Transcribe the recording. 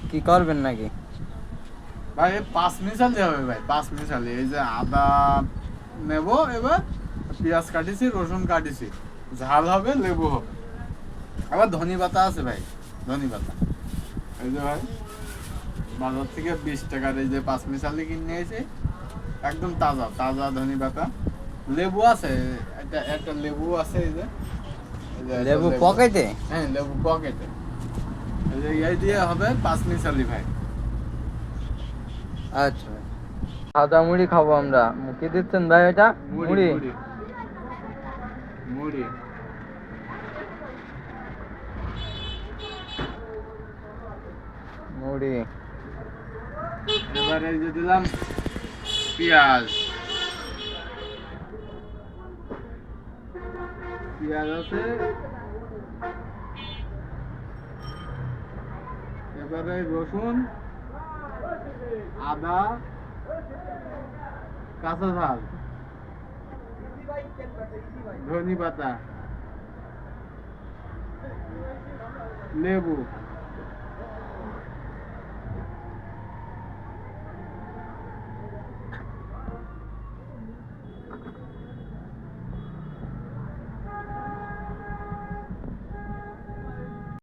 কি করবেন নাকি ভাই 5 মিশালি হবে ভাই, 5 মিশালি। এই যে আদা নেব, এবার পেঁয়াজ কাটিছি, রসুন কাটিছি, ঝাল হবে, লেবু হবে, আবার ধনি পাতা আছে ভাই, ধনি পাতা। এই যে ভাই বাজার থেকে 20 টাকার এই যে 5 মিশালি কিনে এসে একদম তাজা তাজা ধনি পাতা। লেবু আছে, একটা একটা লেবু আছে, এই যে একটা লেবু পকেটে? হ্যাঁ লেবু পকেটে। এই যে এই দিয়ে হবে 5 মিশালি ভাই। আচ্ছা ভাই, সাদা মুড়ি খাবো আমরা। কি দিচ্ছেন ভাই এটা? মুড়ি মুড়ি? মুড়ি মুড়ি। মুড়ি। এবার এই যে দিলাম পেঁয়াজ, পেঁয়াজ আছে। এবারে রসুন, আদা, কাঁচা ঝাল, ধনি পাতা, লেবু।